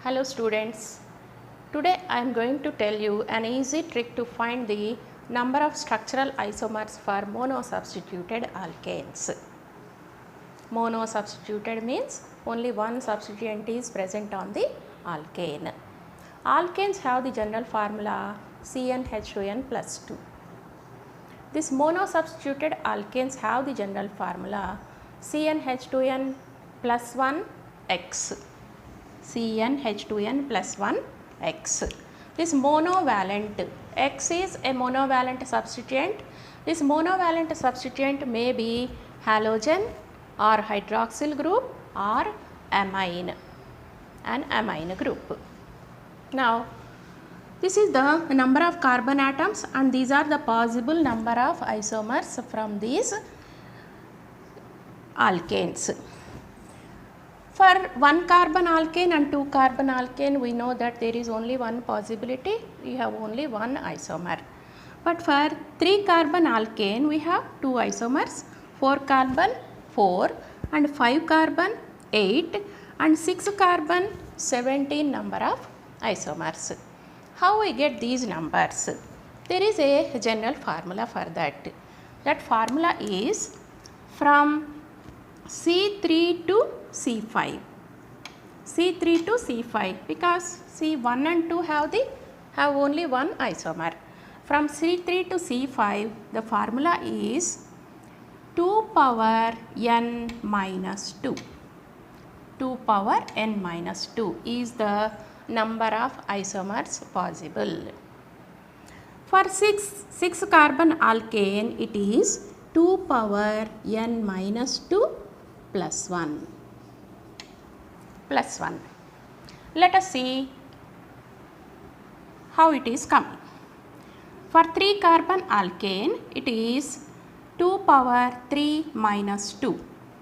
Hello students, today I am going to tell you an easy trick to find the number of structural isomers for monosubstituted alkanes. Monosubstituted means only one substituent is present on the alkane. Alkanes have the general formula CnH2n plus 2. These monosubstituted alkanes have the general formula CnH2n plus 1 X. CnH2n plus 1 X. This monovalent, X is a monovalent substituent. This monovalent substituent may be halogen or hydroxyl group or amine, an amine group. Now, this is the number of carbon atoms and these are the possible number of isomers from these alkanes. For 1 carbon alkane and 2 carbon alkane, we know that there is only one possibility, we have only one isomer. But for 3 carbon alkane, we have 2 isomers, 4 carbon 4 and 5 carbon 8 and 6 carbon 17 number of isomers. How we get these numbers? There is a general formula for that. That formula is from C3 to C5. C3 to C5 because C1 and 2 have only one isomer. From C3 to C5 the formula is 2 power n minus 2. 2 power n minus 2 is the number of isomers possible. For 6 carbon alkane it is 2 power n minus 2 plus 1. Plus 1. Let us see how it is coming. For 3 carbon alkane it is 2 power 3 minus 2.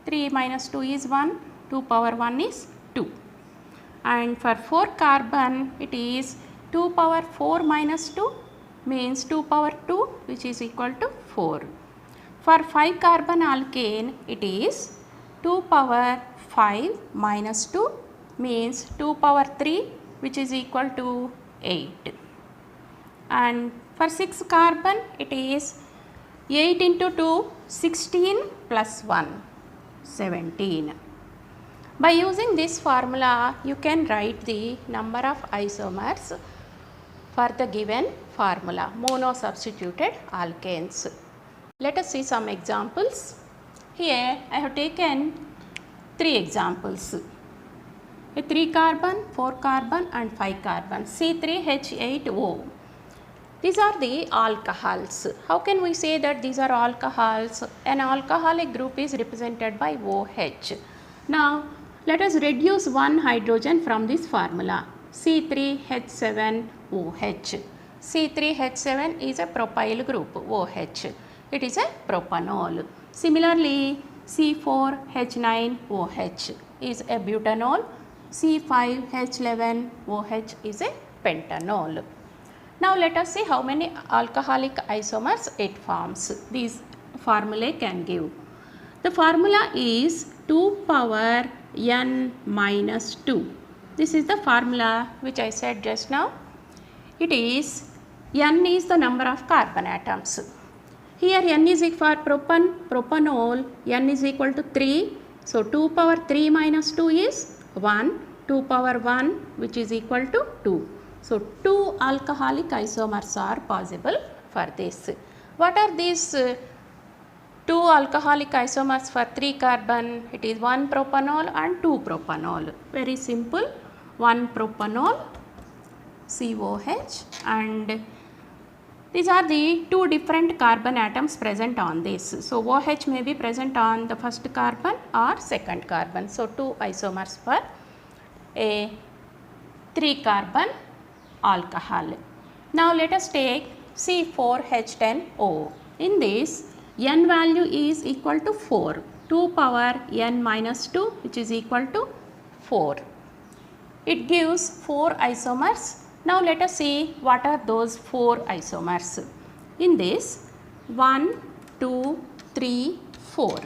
3 minus 2 is 1, 2 power 1 is 2. And for 4 carbon it is 2 power 4 minus 2 means 2 power 2 which is equal to 4. For 5 carbon alkane it is 2 power 5 minus 2 means 2 power 3 which is equal to 8. And for 6 carbon it is 8 into 2 16 plus 1 17. By using this formula you can write the number of isomers for the given formula monosubstituted alkanes. Let us see some examples. Here I have taken 3 examples. A 3 carbon, 4 carbon and 5 carbon C3H8O. These are the alcohols. How can we say that these are alcohols? An alcoholic group is represented by OH. Now let us reduce one hydrogen from this formula C3H7OH. C3H7 is a propyl group OH. It is a propanol. Similarly, C4H9OH is a butanol. C5H11OH is a pentanol. Now let us see how many alcoholic isomers it forms. These formulae can give. The formula is 2 power n minus 2. This is the formula which I said just now. It is n is the number of carbon atoms. Here n is equal for propanol, n is equal to 3. So 2 power 3 minus 2 is 1, 2 power 1 which is equal to 2. So 2 alcoholic isomers are possible for this. What are these 2 alcoholic isomers for 3 carbon? It is 1 propanol and 2 propanol. Very simple. 1 propanol COH and these are the 2 different carbon atoms present on this. So OH may be present on the first carbon or second carbon. So 2 isomers for a 3 carbon alcohol. Now let us take C4H10O. In this n value is equal to 4. 2 power n minus 2 which is equal to 4. It gives 4 isomers. Now let us see what are those 4 isomers. In this 1, 2, 3, 4.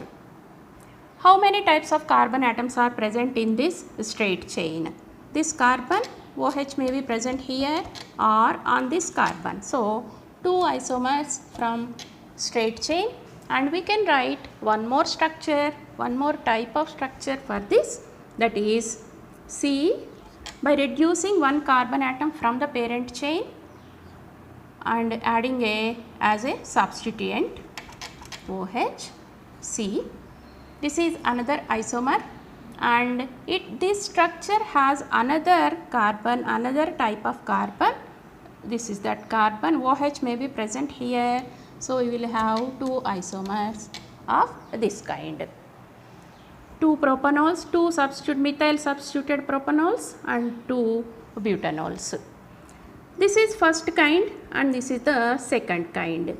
How many types of carbon atoms are present in this straight chain? this carbon, OH may be present here or on this carbon. So, 2 isomers from straight chain, and we can write one more structure, one more type of structure for this, that is C, by reducing one carbon atom from the parent chain and adding as a substituent OH, C. This is another isomer, and this structure has another carbon, another type of carbon. This is that carbon, OH may be present here. So, we will have 2 isomers of this kind. 2 propanols, 2 methyl substituted propanols and 2 butanols. This is first kind and this is the second kind.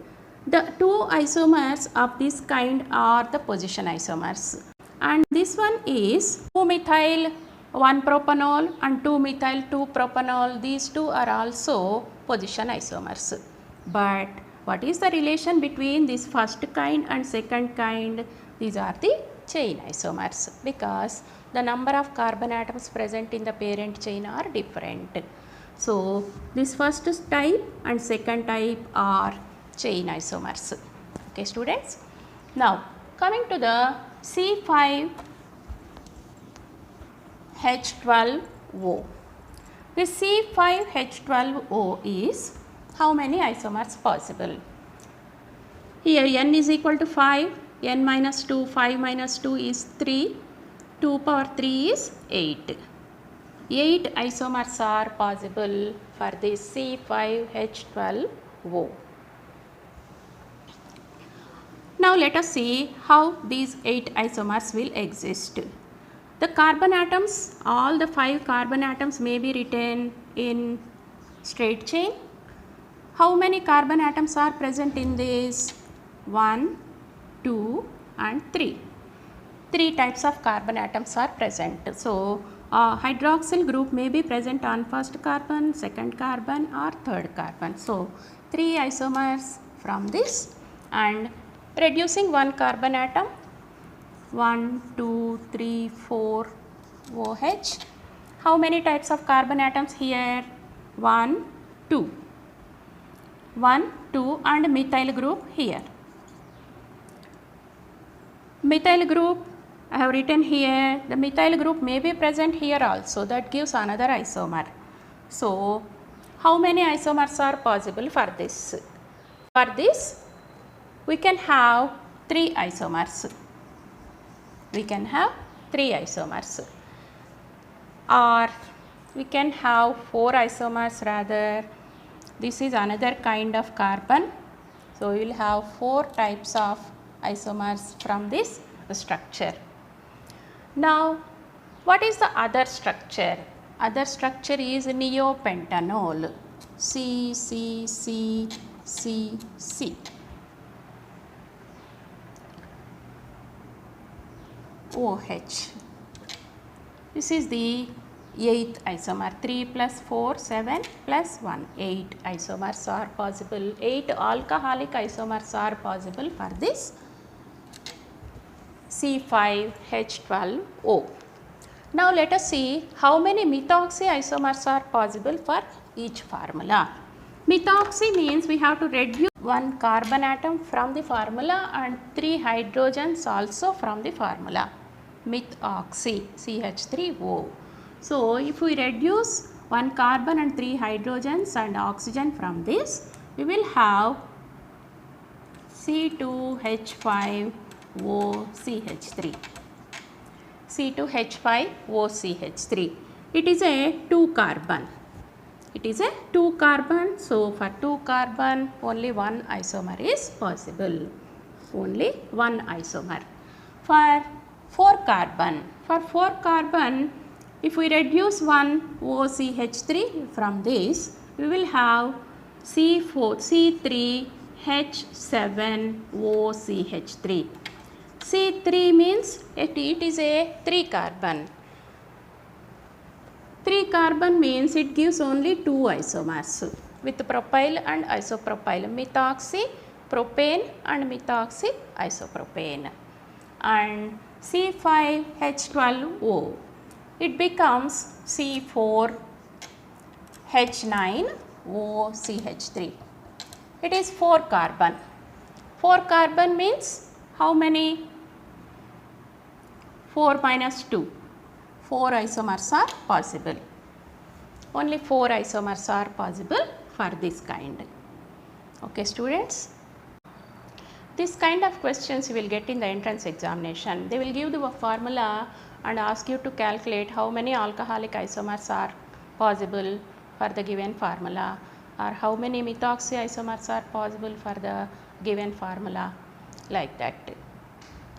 The 2 isomers of this kind are the position isomers, and this one is 2 methyl 1 propanol and 2 methyl 2 propanol. These two are also position isomers. But what is the relation between this first kind and second kind? These are the chain isomers, because the number of carbon atoms present in the parent chain are different. So, this first type and second type are chain isomers. Okay, students. Now, coming to the C5H12O. This C5H12O is how many isomers possible? Here n is equal to 5, n minus 2, 5 minus 2 is 3, 2 power 3 is 8. 8 isomers are possible for this C5H12O. Now, let us see how these 8 isomers will exist. The carbon atoms, all the 5 carbon atoms may be written in straight chain. How many carbon atoms are present in this? 1, 2 and 3. 3 types of carbon atoms are present. So, hydroxyl group may be present on first carbon, second carbon or third carbon. So, 3 isomers from this, and reducing one carbon atom, 1, 2, 3, 4 OH. How many types of carbon atoms here? 1, 2. 1, 2 and methyl group here. Methyl group I have written here, the methyl group may be present here also, that gives another isomer. So, how many isomers are possible for this? For this, we can have 3 isomers. We can have 3 isomers, or we can have 4 isomers rather. This is another kind of carbon. So, we will have 4 types of isomers from this structure. Now, what is the other structure? Other structure is neopentanol. C, C, C, C, C. OH. This is the 8th isomer. 3 plus 4, 7 plus 1, 8 isomers are possible. 8 alcoholic isomers are possible for this C5H12O. Now, let us see how many methoxy isomers are possible for each formula. Methoxy means we have to reduce one carbon atom from the formula and 3 hydrogens also from the formula. Methoxy, CH3O. So, if we reduce one carbon and 3 hydrogens and oxygen from this, we will have C2H5OCH3. C2H5OCH3. It is a 2 carbon. It is a 2 carbon. So, for 2 carbon only one isomer is possible. Only one isomer. For 4 carbon. For 4 carbon, if we reduce one OCH3 from this, we will have C3H7OCH3. C3 means it is a 3 carbon. 3 carbon means it gives only 2 isomers with propyl and isopropyl, methoxy, propane and methoxy isopropane. And C5H12O. it becomes C4H9OCH3. It is 4 carbon. 4 carbon means how many? 4 minus 2. 4 isomers are possible. Only 4 isomers are possible for this kind. Okay, students. This kind of questions you will get in the entrance examination. They will give you a formula and ask you to calculate how many alcoholic isomers are possible for the given formula, or how many methoxy isomers are possible for the given formula, like that.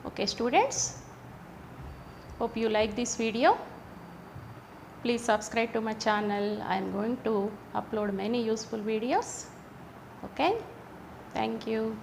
Okay, students. Hope you like this video. Please subscribe to my channel. I am going to upload many useful videos. Okay. Thank you.